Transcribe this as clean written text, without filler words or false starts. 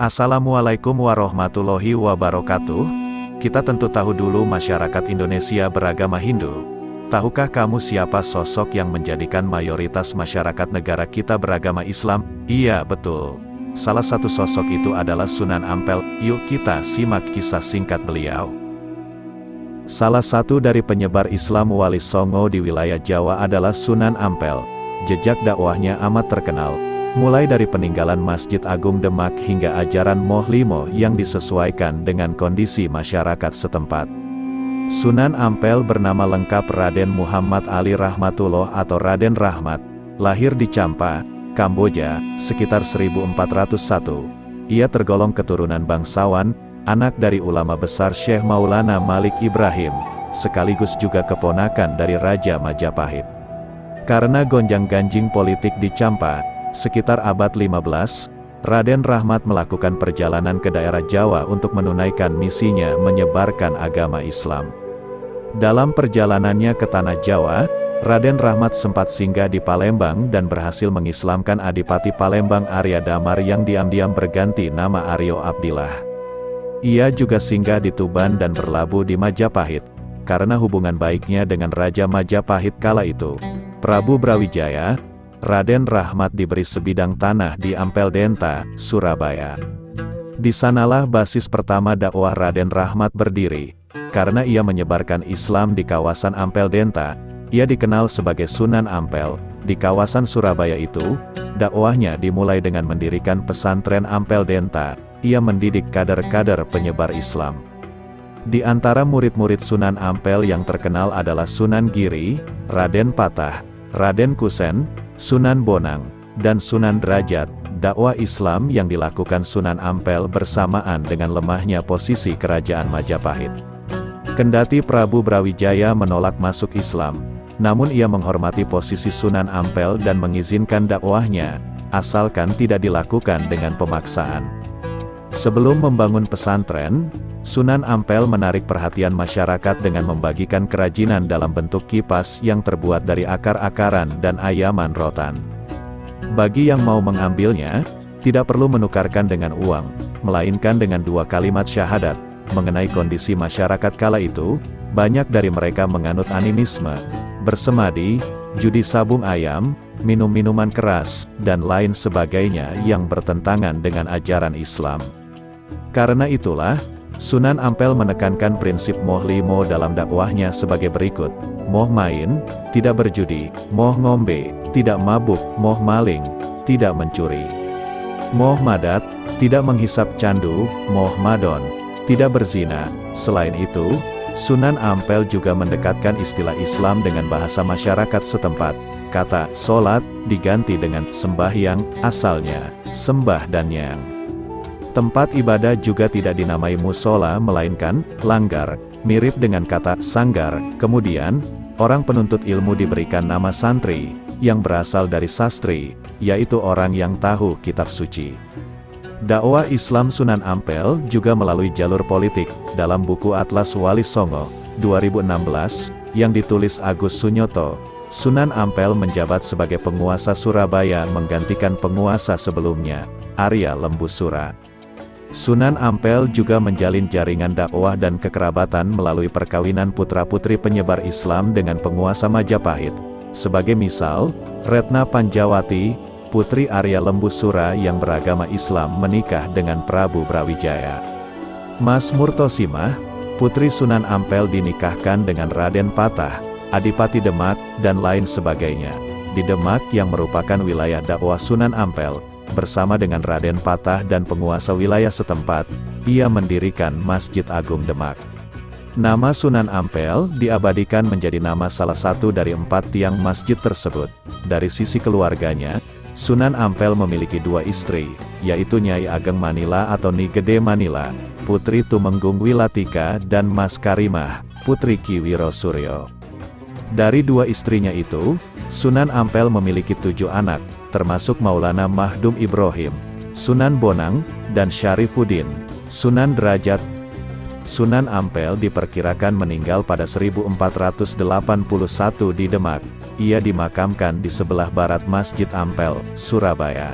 Assalamualaikum warahmatullahi wabarakatuh. Kita tentu tahu dulu masyarakat Indonesia beragama Hindu. Tahukah kamu siapa sosok yang menjadikan mayoritas masyarakat negara kita beragama Islam? Iya, betul. Salah satu sosok itu adalah Sunan Ampel. Yuk kita simak kisah singkat beliau. Salah satu dari penyebar Islam Wali Songo di wilayah Jawa adalah Sunan Ampel. Jejak dakwahnya amat terkenal. Mulai dari peninggalan Masjid Agung Demak hingga ajaran Moh Limo yang disesuaikan dengan kondisi masyarakat setempat. Sunan Ampel bernama lengkap Raden Muhammad Ali Rahmatullah atau Raden Rahmat. Lahir di Champa, Kamboja, sekitar 1401. Ia tergolong keturunan bangsawan, anak dari ulama besar Syekh Maulana Malik Ibrahim, sekaligus juga keponakan dari Raja Majapahit. Karena gonjang-ganjing politik di Champa, sekitar abad 15, Raden Rahmat melakukan perjalanan ke daerah Jawa untuk menunaikan misinya menyebarkan agama Islam. Dalam perjalanannya ke tanah Jawa, Raden Rahmat sempat singgah di Palembang dan berhasil mengislamkan Adipati Palembang Arya Damar yang diam-diam berganti nama Aryo Abdillah. Ia juga singgah di Tuban dan berlabuh di Majapahit. Karena hubungan baiknya dengan Raja Majapahit kala itu, Prabu Brawijaya, Raden Rahmat diberi sebidang tanah di Ampel Denta, Surabaya. Di sanalah basis pertama dakwah Raden Rahmat berdiri. Karena ia menyebarkan Islam di kawasan Ampel Denta, ia dikenal sebagai Sunan Ampel. Di kawasan Surabaya itu, dakwahnya dimulai dengan mendirikan pesantren Ampel Denta. Ia mendidik kader-kader penyebar Islam. Di antara murid-murid Sunan Ampel yang terkenal adalah Sunan Giri, Raden Patah, Raden Kusen, Sunan Bonang, dan Sunan Derajat. Dakwah Islam yang dilakukan Sunan Ampel bersamaan dengan lemahnya posisi kerajaan Majapahit. Kendati Prabu Brawijaya menolak masuk Islam, namun ia menghormati posisi Sunan Ampel dan mengizinkan dakwahnya, asalkan tidak dilakukan dengan pemaksaan. Sebelum membangun pesantren, Sunan Ampel menarik perhatian masyarakat dengan membagikan kerajinan dalam bentuk kipas yang terbuat dari akar-akaran dan ayaman rotan. Bagi yang mau mengambilnya, tidak perlu menukarkan dengan uang, melainkan dengan 2 kalimat syahadat. Mengenai kondisi masyarakat kala itu, banyak dari mereka menganut animisme, bersemadi, judi sabung ayam, minum minuman keras, dan lain sebagainya yang bertentangan dengan ajaran Islam. Karena itulah, Sunan Ampel menekankan prinsip Moh Limo dalam dakwahnya sebagai berikut: moh main, tidak berjudi; moh ngombe, tidak mabuk; moh maling, tidak mencuri; moh madat, tidak menghisap candu; moh madon, tidak berzina. Selain itu, Sunan Ampel juga mendekatkan istilah Islam dengan bahasa masyarakat setempat. Kata "solat" diganti dengan "sembahyang", asalnya sembah dan yang. Tempat ibadah juga tidak dinamai musola melainkan langgar, mirip dengan kata sanggar. Kemudian, orang penuntut ilmu diberikan nama santri, yang berasal dari sastri, yaitu orang yang tahu kitab suci. Dakwah Islam Sunan Ampel juga melalui jalur politik. Dalam buku Atlas Wali Songo, 2016, yang ditulis Agus Sunyoto, Sunan Ampel menjabat sebagai penguasa Surabaya menggantikan penguasa sebelumnya, Arya Lembusura. Sunan Ampel juga menjalin jaringan dakwah dan kekerabatan melalui perkawinan putra-putri penyebar Islam dengan penguasa Majapahit. Sebagai misal, Retna Panjawati, putri Arya Lembusura yang beragama Islam menikah dengan Prabu Brawijaya. Mas Murtosimah, putri Sunan Ampel dinikahkan dengan Raden Patah, Adipati Demak, dan lain sebagainya. Di Demak yang merupakan wilayah dakwah Sunan Ampel, bersama dengan Raden Patah dan penguasa wilayah setempat, ia mendirikan Masjid Agung Demak. Nama Sunan Ampel diabadikan menjadi nama salah satu dari 4 tiang masjid tersebut. Dari sisi keluarganya, Sunan Ampel memiliki 2 istri, yaitu Nyai Ageng Manila atau Ni Gede Manila, Putri Tumenggung Wilatika, dan Mas Karimah, Putri Ki Wiro Suryo. Dari 2 istrinya itu, Sunan Ampel memiliki 7 anak, termasuk Maulana Mahdum Ibrahim, Sunan Bonang, dan Syarifuddin. Sunan Derajat. Sunan Ampel diperkirakan meninggal pada 1481 di Demak. Ia dimakamkan di sebelah barat Masjid Ampel, Surabaya.